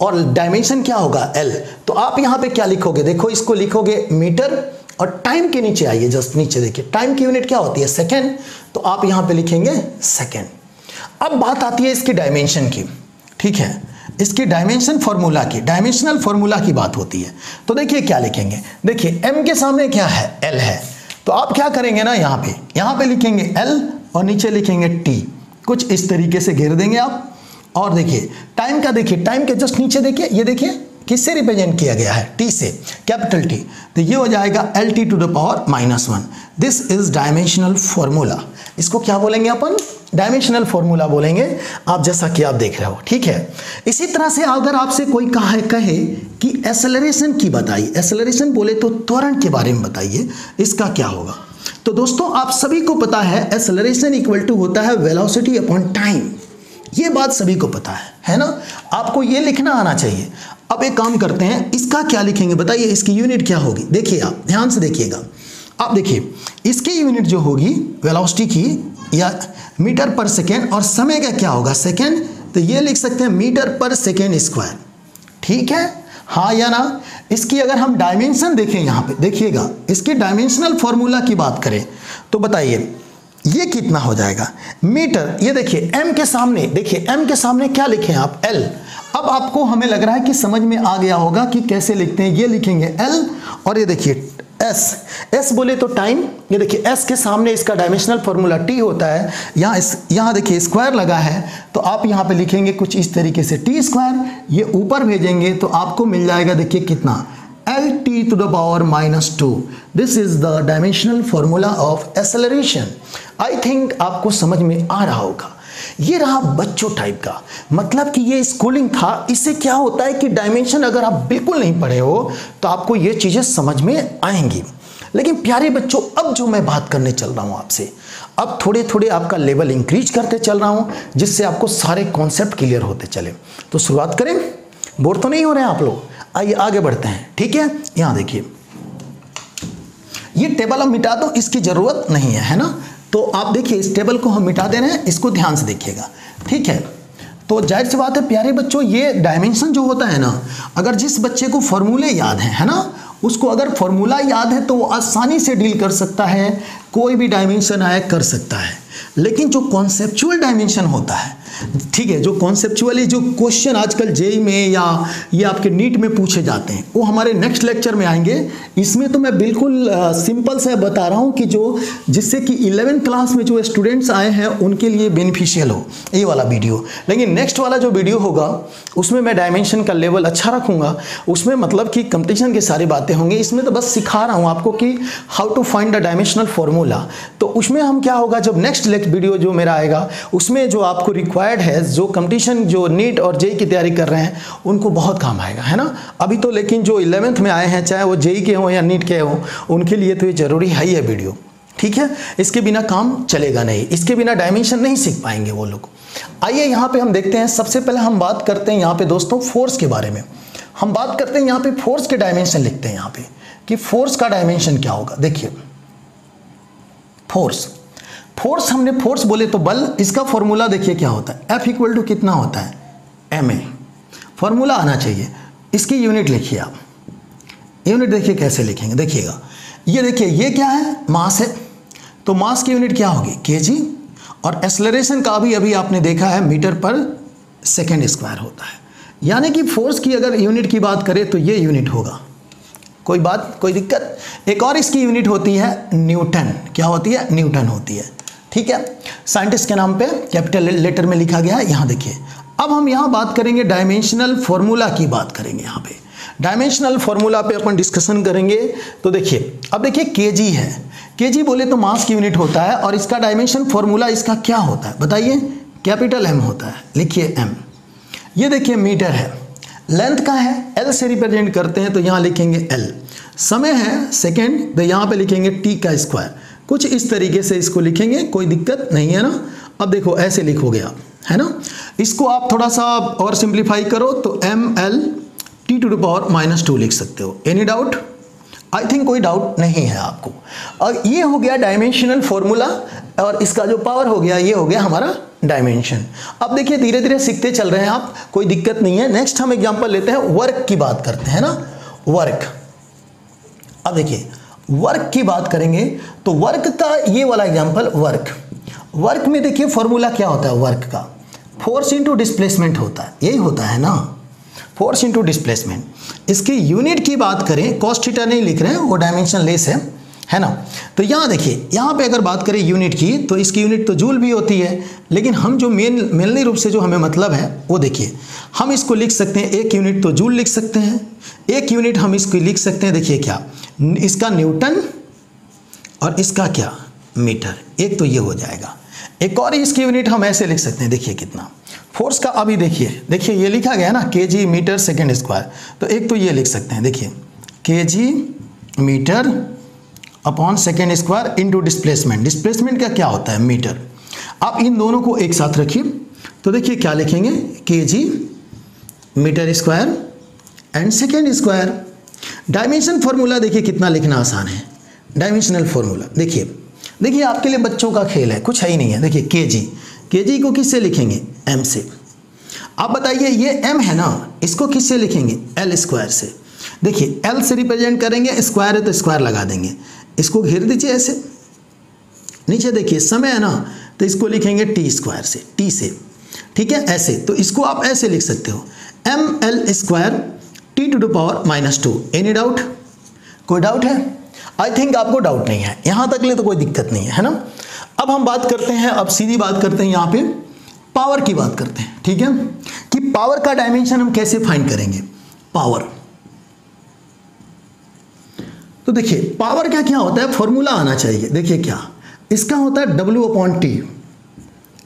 और डायमेंशन क्या होगा? l। तो आप यहाँ पे क्या लिखोगे? देखो इसको लिखोगे मीटर, और टाइम के नीचे आइए, जस्ट नीचे देखिए टाइम की यूनिट क्या होती है? सेकेंड, तो आप यहाँ पे लिखेंगे सेकेंड। अब बात आती है इसकी डायमेंशन की, ठीक है, इसकी डायमेंशन फॉर्मूला की, डायमेंशनल फॉर्मूला की बात होती है। तो देखिए क्या लिखेंगे, देखिए m के सामने क्या है? l है, तो आप क्या करेंगे ना, यहाँ पे लिखेंगे l और नीचे लिखेंगे t, कुछ इस तरीके से घेर देंगे आप। और देखिए टाइम का, देखिए टाइम के जस्ट नीचे देखिए, ये देखिए किससे रिप्रेजेंट किया गया है? t से, कैपिटल T, तो ये हो जाएगा l⁻⁻1। This is dimensional formula. इसको क्या बोलेंगे अपन? डायमेंशनल फॉर्मूला बोलेंगे, आप जैसा कि आप देख रहे हो, ठीक है। इसी तरह से अगर आपसे कोई कहे कि एक्सेलरेशन की बताइए, एक्सेलरेशन बोले तो त्वरण के बारे में बताइए, इसका क्या होगा? तो दोस्तों आप सभी को पता है एक्सेलरेशन इक्वल टू होता है वेलोसिटी अपॉन टाइम, ये बात सभी को पता है ना? आपको ये लिखना आना चाहिए। अब एक काम करते हैं, इसका क्या लिखेंगे बताइए, इसकी यूनिट क्या होगी? देखिए आप ध्यान से देखिएगा, आप देखिए इसकी यूनिट जो होगी वेलोसिटी की या मीटर पर सेकेंड, और समय का क्या होगा? सेकेंड, तो ये लिख सकते हैं मीटर पर सेकेंड स्क्वायर, ठीक है, हाँ या ना? इसकी अगर हम डायमेंशन देखें, यहाँ पे देखिएगा, इसकी डायमेंशनल फॉर्मूला की बात करें तो बताइए ये कितना हो जाएगा? मीटर, ये देखिए m के सामने, देखिए m के सामने क्या लिखे हैं आप? l। अब आपको हमें लग रहा है कि समझ में आ गया होगा कि कैसे लिखते हैं, ये लिखेंगे l, और ये देखिए s बोले तो टाइम, ये देखिए s के सामने इसका डायमेंशनल फॉर्मूला t होता है, यहाँ देखिए स्क्वायर लगा है, तो आप यहाँ पे लिखेंगे कुछ इस तरीके से t², ये ऊपर भेजेंगे तो आपको मिल जाएगा, देखिए कितना? l⁻²। This is the dimensional formula of acceleration. I think आपको समझ में आ रहा होगा। ये रहा बच्चों टाइप का, मतलब कि ये स्कूलिंग था। इससे क्या होता है कि डायमेंशन अगर आप बिल्कुल नहीं पढ़े हो तो आपको ये चीज़ें समझ में आएंगी। लेकिन प्यारे बच्चों, अब जो मैं बात करने चल रहा हूँ आपसे, अब थोड़े थोड़े आपका लेवल इंक्रीज करते चल रहा हूँ, जिससे आपको सारे कॉन्सेप्ट क्लियर होते चले। तो शुरुआत करें, बोर तो नहीं हो रहे हैं आप लोग? आइए आगे बढ़ते हैं, ठीक है। यहाँ देखिए, ये टेबल हम मिटा दो, इसकी जरूरत नहीं है ना। तो आप देखिए, इस टेबल को हम मिटा दे रहे हैं, इसको ध्यान से देखिएगा, ठीक है। तो जाहिर सी बात है प्यारे बच्चों, ये डायमेंशन जो होता है ना, अगर जिस बच्चे को फॉर्मूले याद है ना, उसको अगर फॉर्मूला याद है तो वो आसानी से डील कर सकता है, कोई भी डायमेंशन आए कर सकता है। लेकिन जो कॉन्सेप्चुअल डायमेंशन होता है, ठीक है, जो कॉन्सेप्चुअली जो क्वेश्चन आजकल जेई में या ये आपके नीट में पूछे जाते हैं, वो हमारे नेक्स्ट लेक्चर में आएंगे। इसमें तो मैं बिल्कुल सिंपल से बता रहा हूँ कि जो जिससे कि 11th क्लास में जो स्टूडेंट्स आए हैं उनके लिए बेनिफिशियल हो ये वाला वीडियो। लेकिन नेक्स्ट वाला जो वीडियो होगा उसमें मैं डायमेंशन का लेवल अच्छा रखूँगा, उसमें मतलब कि कंपटीशन की सारी बातें होंगी। इसमें तो बस सिखा रहा हूँ आपको कि how to find the dimensional formula. तो उसमें हम क्या होगा, जब नेक्स्ट वीडियो जो मेरा आएगा उसमें जो आपको रिक्वायर्ड है, जो कंपटीशन जो नीट और जेई की तैयारी कर रहे हैं उनको बहुत काम आएगा, है ना। अभी तो लेकिन जो 11th में आए हैं, चाहे वो जेई के हों या नीट के हों, उनके लिए तो ये जरूरी है ये वीडियो, ठीक है। इसके बिना काम चलेगा नहीं, इसके बिना डायमेंशन नहीं सीख पाएंगे वो लोग। आइए यहाँ पे हम देखते हैं, सबसे पहले हम बात करते हैं यहाँ पे दोस्तों फोर्स के बारे में। हम बात करते हैं यहाँ पे फोर्स के डायमेंशन लिखते हैं यहाँ पे कि फोर्स का डायमेंशन क्या होगा। देखिए, फोर्स हमने फोर्स बोले तो बल, इसका फॉर्मूला देखिए क्या होता है, F इक्वल टू कितना होता है, ma। फॉर्मूला आना चाहिए, इसकी यूनिट लिखिए आप। यूनिट देखिए कैसे लिखेंगे, देखिएगा, ये देखिए, ये क्या है, मास है, तो मास की यूनिट क्या होगी, kg। और एक्सेलरेशन का भी अभी आपने देखा है मीटर पर सेकेंड स्क्वायर होता है। यानी कि फोर्स की अगर यूनिट की बात करें तो ये यूनिट होगा, कोई बात, कोई दिक्कत। एक और इसकी यूनिट होती है न्यूटन, क्या होती है, न्यूटन होती है, ठीक है। साइंटिस्ट के नाम पे कैपिटल लेटर में लिखा गया है। यहाँ देखिए, अब हम यहाँ बात करेंगे डायमेंशनल फॉर्मूला की बात करेंगे। यहाँ पे डायमेंशनल फॉर्मूला पे अपन डिस्कशन करेंगे। तो देखिए, अब देखिए केजी है, केजी बोले तो मास की यूनिट होता है, और इसका डायमेंशन फॉर्मूला इसका क्या होता है बताइए, कैपिटल एम होता है, लिखिए एम। ये देखिए मीटर है, लेंथ का है, एल से रिप्रेजेंट करते हैं तो यहाँ लिखेंगे एल। समय है सेकेंड, तो यहाँ पे लिखेंगे टी का स्क्वायर। कुछ इस तरीके से इसको लिखेंगे, कोई दिक्कत नहीं है ना। अब देखो ऐसे लिखोगे आप, है ना। इसको आप थोड़ा सा और सिंप्लीफाई करो तो M L T to the power -2 लिख सकते हो। Any doubt? आई थिंक कोई डाउट नहीं है आपको। और ये हो गया डायमेंशनल फॉर्मूला, और इसका जो पावर हो गया ये हो गया हमारा डायमेंशन। अब देखिए धीरे धीरे सीखते चल रहे हैं आप, कोई दिक्कत नहीं है। नेक्स्ट हम एग्जांपल लेते हैं, वर्क की बात करते हैं ना, वर्क। अब देखिए वर्क की बात करेंगे तो वर्क का ये वाला एग्जांपल, वर्क में देखिए फॉर्मूला क्या होता है वर्क का, फोर्स इंटू डिस्प्लेसमेंट होता है, यही होता है ना, फोर्स इंटू डिस्प्लेसमेंट। इसकी यूनिट की बात करें, कॉस थीटा नहीं लिख रहे हैं, वो डायमेंशन लेस है ना। तो यहाँ देखिए, यहाँ पे अगर बात करें यूनिट की तो इसकी यूनिट तो जूल भी होती है, लेकिन हम जो मेनली रूप से जो हमें मतलब है वो देखिए, हम इसको लिख सकते हैं, एक यूनिट तो जूल लिख सकते हैं, एक यूनिट हम इसको लिख सकते हैं, देखिए क्या, इसका न्यूटन और इसका क्या, मीटर। एक तो ये हो जाएगा। एक और इसकी यूनिट हम ऐसे लिख सकते हैं, देखिए कितना फोर्स का, अभी देखिए ये लिखा गया है ना, केजी मीटर सेकेंड स्क्वायर। तो एक तो ये लिख सकते हैं, देखिए kg metre upon second square into displacement. Displacement का क्या होता है, मीटर। आप इन दोनों को एक साथ रखिए तो देखिए क्या लिखेंगे, kg metre square and second square. Dimension formula देखिए कितना लिखना आसान है, डायमेंशनल फॉर्मूला। देखिए आपके लिए बच्चों का खेल है, कुछ है ही नहीं है। देखिए केजी को किससे लिखेंगे, एम से। आप बताइए ये एम है ना, इसको किससे लिखेंगे, एल स्क्वायर से। देखिए एल से रिप्रेजेंट करेंगे, स्क्वायर है तो स्क्वायर लगा देंगे, इसको घेर दीजिए ऐसे। नीचे देखिए समय है ना, तो इसको लिखेंगे टी स्क्वायर से, टी से, ठीक है, ऐसे। तो इसको आप ऐसे लिख सकते हो, M L square T to the power -2। Any doubt? कोई डाउट है? आई थिंक आपको डाउट नहीं है, यहाँ तक ले तो कोई दिक्कत नहीं है ना। अब हम बात करते हैं, अब सीधी बात करते हैं, यहाँ पे पावर की बात करते हैं, ठीक है, कि पावर का डायमेंशन हम कैसे फाइंड करेंगे, पावर। तो देखिए पावर का क्या होता है, फॉर्मूला आना चाहिए। देखिए क्या, इसका होता है W/T।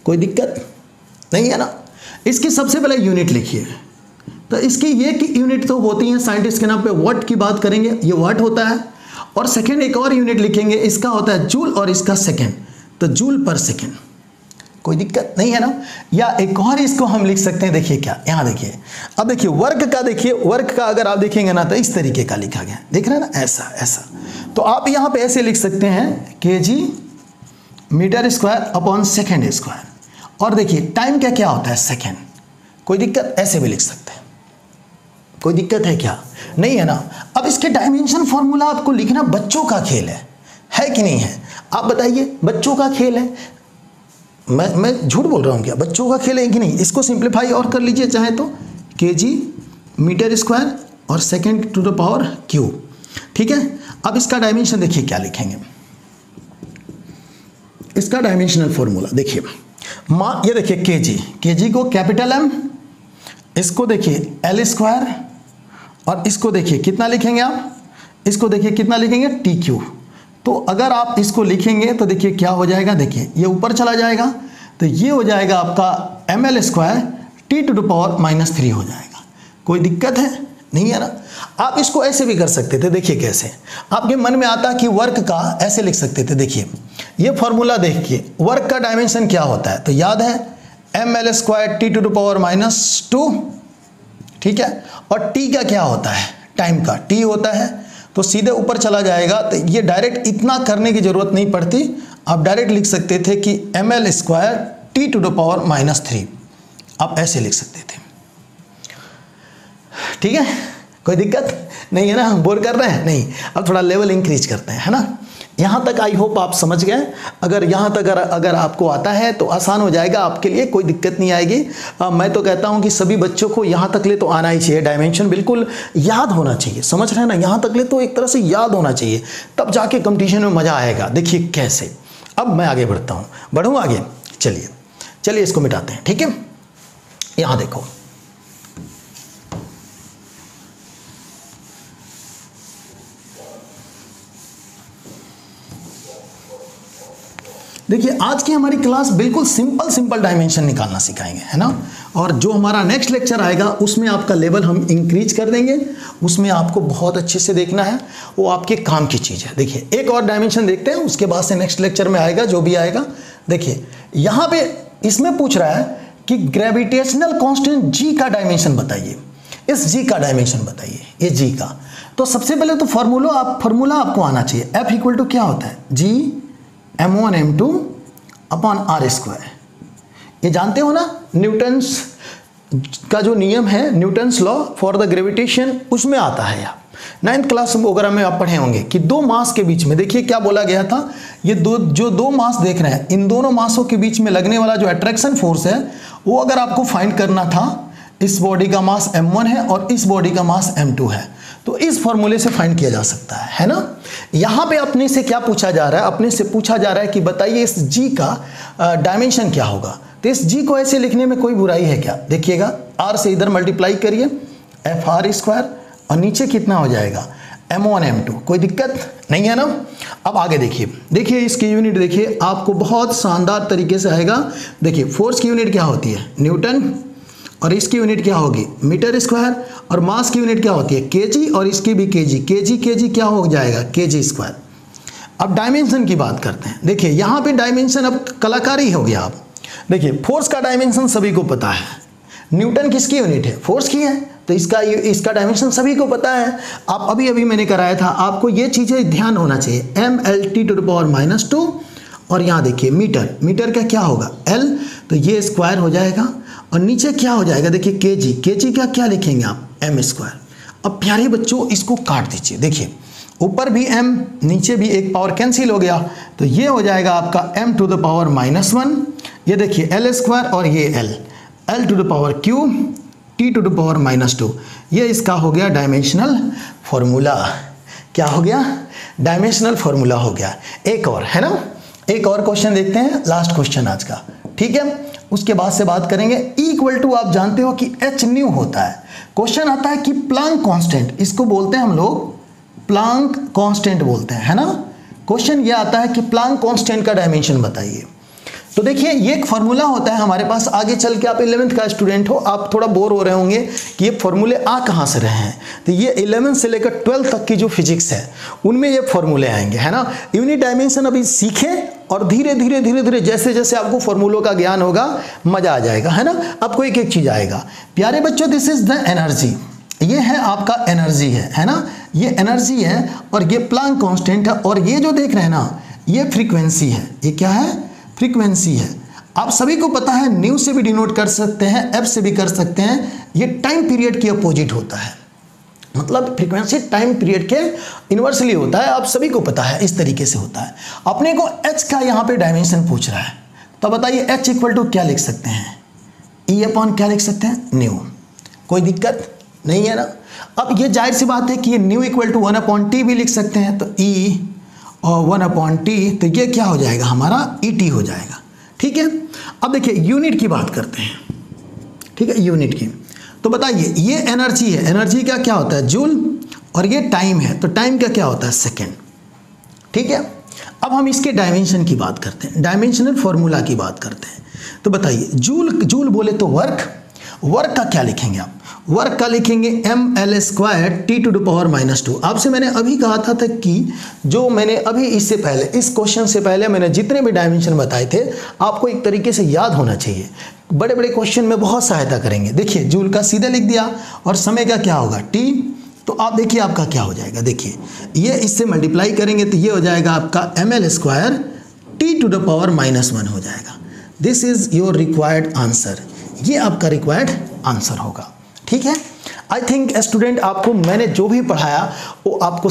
कोई दिक्कत? नहीं है ना। इसकी सबसे पहले यूनिट लिखिए, तो इसकी ये की यूनिट तो होती है साइंटिस्ट के नाम पे वाट की बात करेंगे, ये वाट होता है। और सेकेंड एक और यूनिट लिखेंगे, इसका होता है जूल और इसका सेकेंड, तो जूल पर सेकेंड। कोई दिक्कत नहीं है ना। या एक और इसको हम लिख सकते हैं, देखिए क्या, यहाँ देखिए, अब देखिए वर्क का, देखिए वर्क का अगर आप देखेंगे ना तो इस तरीके का लिखा गया, देख रहे हैं ना, ऐसा ऐसा। तो आप यहाँ पे ऐसे लिख सकते हैं kg metre square upon second square. और देखिए टाइम क्या क्या होता है, सेकेंड। कोई दिक्कत, ऐसे भी लिख सकते हैं, कोई दिक्कत है क्या, नहीं है ना। अब इसके डायमेंशन फॉर्मूला आपको लिखना बच्चों का खेल है कि नहीं है, आप बताइए। बच्चों का खेल है, मैं झूठ बोल रहा हूँ क्या, बच्चों का खेल है कि नहीं। इसको सिंप्लीफाई और कर लीजिए चाहे तो, kg मीटर स्क्वायर और second to the power Q, ठीक है। अब इसका डायमेंशन देखिए क्या लिखेंगे, इसका डायमेंशनल फॉर्मूला देखिए, ये देखिए kg को कैपिटल M, इसको देखिए L स्क्वायर, और इसको देखिए कितना लिखेंगे आप, इसको देखिए कितना लिखेंगे TQ। तो अगर आप इसको लिखेंगे तो देखिए क्या हो जाएगा, देखिए ये ऊपर चला जाएगा, तो ये हो जाएगा आपका ml square t to the power -3 हो जाएगा। कोई दिक्कत है, नहीं है ना। आप इसको ऐसे भी कर सकते थे, देखिए कैसे आपके मन में आता कि वर्क का ऐसे लिख सकते थे। देखिए ये फॉर्मूला देखिए, वर्क का डायमेंशन क्या होता है, तो याद है ml square t to the power -2, ठीक है। और t का क्या होता है, टाइम का t होता है, तो सीधे ऊपर चला जाएगा। तो ये डायरेक्ट इतना करने की जरूरत नहीं पड़ती, आप डायरेक्ट लिख सकते थे कि ml square t to the power -3, आप ऐसे लिख सकते थे, ठीक है। कोई दिक्कत नहीं है ना, हम बोर कर रहे हैं नहीं, अब थोड़ा लेवल इंक्रीज करते हैं, है ना। यहाँ तक आई होप आप समझ गए। अगर यहाँ तक अगर आपको आता है तो आसान हो जाएगा आपके लिए, कोई दिक्कत नहीं आएगी। मैं तो कहता हूँ कि सभी बच्चों को यहाँ तक ले तो आना ही चाहिए, डायमेंशन बिल्कुल याद होना चाहिए, समझ रहे हैं ना। यहाँ तक ले तो एक तरह से याद होना चाहिए, तब जाके कंपटीशन में मज़ा आएगा। देखिए कैसे, अब मैं आगे बढ़ता हूँ, बढ़ूँ आगे, चलिए इसको मिटाते हैं, ठीक है। यहाँ देखो, देखिए आज की हमारी क्लास बिल्कुल सिंपल डायमेंशन निकालना सिखाएंगे, है ना। और जो हमारा नेक्स्ट लेक्चर आएगा उसमें आपका लेवल हम इंक्रीज कर देंगे, उसमें आपको बहुत अच्छे से देखना है, वो आपके काम की चीज़ है। देखिए एक और डायमेंशन देखते हैं, उसके बाद से नेक्स्ट लेक्चर में आएगा जो भी आएगा। देखिए यहाँ पे इसमें पूछ रहा है कि ग्रेविटेशनल कांस्टेंट g का डायमेंशन बताइए, इस g का डायमेंशन बताइए, ये g का। तो सबसे पहले तो फॉर्मूला आपको आना चाहिए। F इक्वल टू क्या होता है, g m1 m2 upon r square. ये जानते हो ना, न्यूटन्स का जो नियम है, Newton's law for the gravitation, उसमें आता है। आप 9th क्लास वगैरह में आप पढ़े होंगे कि दो मास के बीच में, देखिए क्या बोला गया था, ये दो मास देख रहे हैं, इन दोनों मासों के बीच में लगने वाला जो अट्रैक्शन फोर्स है, वो अगर आपको फाइंड करना था, इस बॉडी का मास m1 है और इस बॉडी का मास m2 है, तो इस फॉर्मूले से फाइंड किया जा सकता है ना। यहाँ पे अपने से क्या पूछा जा रहा है, अपने से पूछा जा रहा है कि बताइए इस g का डायमेंशन क्या होगा। तो इस g को ऐसे लिखने में कोई बुराई है क्या, देखिएगा r से इधर मल्टीप्लाई करिए, fr स्क्वायर, और नीचे कितना हो जाएगा, m1 m2, कोई दिक्कत नहीं है ना। अब आगे देखिए इसकी यूनिट देखिए, आपको बहुत शानदार तरीके से आएगा। देखिए फोर्स की यूनिट क्या होती है, न्यूटन, और इसकी यूनिट क्या होगी, मीटर स्क्वायर, और मास की यूनिट क्या होती है, केजी, और इसकी भी केजी क्या हो जाएगा, केजी स्क्वायर। अब डायमेंशन की बात करते हैं। देखिए यहाँ पे डायमेंशन अब कलाकारी हो गया। आप देखिए फोर्स का डायमेंशन सभी को पता है, न्यूटन किसकी यूनिट है, फोर्स की है, तो इसका डायमेंशन सभी को पता है। आप अभी मैंने कराया था, आपको ये चीज़ें ध्यान होना चाहिए, mlt टू द पावर -2, और यहाँ देखिए मीटर का क्या होगा, l, तो ये स्क्वायर हो जाएगा, और नीचे क्या हो जाएगा, देखिए केजी का क्या लिखेंगे आप, m स्क्वायर। अब प्यारे बच्चों इसको काट दीजिए, देखिए ऊपर भी m, नीचे भी एक पावर कैंसिल हो गया, तो ये हो जाएगा आपका m टू द पावर -1, ये देखिए l स्क्वायर, और ये l to the power q, t to the power -2, ये इसका हो गया डायमेंशनल फॉर्मूला। क्या हो गया, डायमेंशनल फॉर्मूला हो गया। एक और है ना, एक और क्वेश्चन देखते हैं, लास्ट क्वेश्चन आज का, ठीक है। उसके बाद से बात करेंगे। E इक्वल टू आप जानते हो कि h न्यू होता है। क्वेश्चन आता है कि प्लांक कांस्टेंट, इसको बोलते हैं हम लोग प्लांक कांस्टेंट बोलते हैं, है ना। क्वेश्चन ये आता है कि प्लांक कांस्टेंट का डायमेंशन बताइए। तो देखिए ये एक फॉर्मूला होता है हमारे पास। आगे चल के आप 11th का स्टूडेंट हो, आप थोड़ा बोर हो रहे होंगे कि ये फॉर्मूले आ कहाँ से रहे हैं। तो ये 11 से लेकर 12 तक की जो फिजिक्स है उनमें ये फॉर्मूले आएंगे, है ना। यूनिट डायमेंशन अभी सीखें और धीरे धीरे धीरे धीरे जैसे जैसे आपको फॉर्मूलों का ज्ञान होगा मजा आ जाएगा, है ना। आपको एक एक चीज आएगा। प्यारे बच्चों, दिस इज द एनर्जी, ये है आपका एनर्जी है ना। ये एनर्जी है और ये प्लांक कांस्टेंट है, और ये जो देख रहे हैं ना ये फ्रीक्वेंसी है। ये क्या है? फ्रीक्वेंसी है। आप सभी को पता है न्यू से भी डिनोट कर सकते हैं, एफ से भी कर सकते हैं। ये टाइम पीरियड की अपोजिट होता है, मतलब फ्रीक्वेंसी टाइम पीरियड के इन्वर्सली होता है, आप सभी को पता है इस तरीके से होता है। अपने को एच का यहाँ पे डायमेंशन पूछ रहा है, तो बताइए एच इक्वल टू क्या लिख सकते हैं? ई अपॉन क्या लिख सकते हैं? न्यू। कोई दिक्कत नहीं है ना। अब ये जाहिर सी बात है कि ये न्यू इक्वल टू 1/t भी लिख सकते हैं, तो ई और 1/t, तो ये क्या हो जाएगा? हमारा ET हो जाएगा, ठीक है। अब देखिए यूनिट की बात करते हैं, ठीक है, यूनिट की। तो बताइए ये एनर्जी है, एनर्जी का क्या होता है? जूल, और ये टाइम है, तो टाइम का क्या होता है? सेकेंड, ठीक है। अब हम इसके डायमेंशन की बात करते हैं, डायमेंशनल फॉर्मूला की बात करते हैं। तो बताइए जूल, जूल बोले तो वर्क, वर्क का क्या लिखेंगे आप? वर्क का लिखेंगे ml² T⁻⁻²। आपसे मैंने अभी कहा था कि जो मैंने अभी इससे पहले इस क्वेश्चन से पहले मैंने जितने भी डायमेंशन बताए थे आपको एक तरीके से याद होना चाहिए, बड़े बड़े क्वेश्चन में बहुत सहायता करेंगे। देखिए जूल का सीधे लिख दिया, और समय का क्या होगा? T। तो आप देखिए आपका क्या हो जाएगा, देखिए ये इससे मल्टीप्लाई करेंगे तो ये हो जाएगा आपका ml² T⁻⁻1 हो जाएगा। This is your required answer, ये आपका रिक्वायर्ड आंसर होगा, ठीक है। आई थिंक स्टूडेंट आपको मैंने जो भी पढ़ाया वो आपको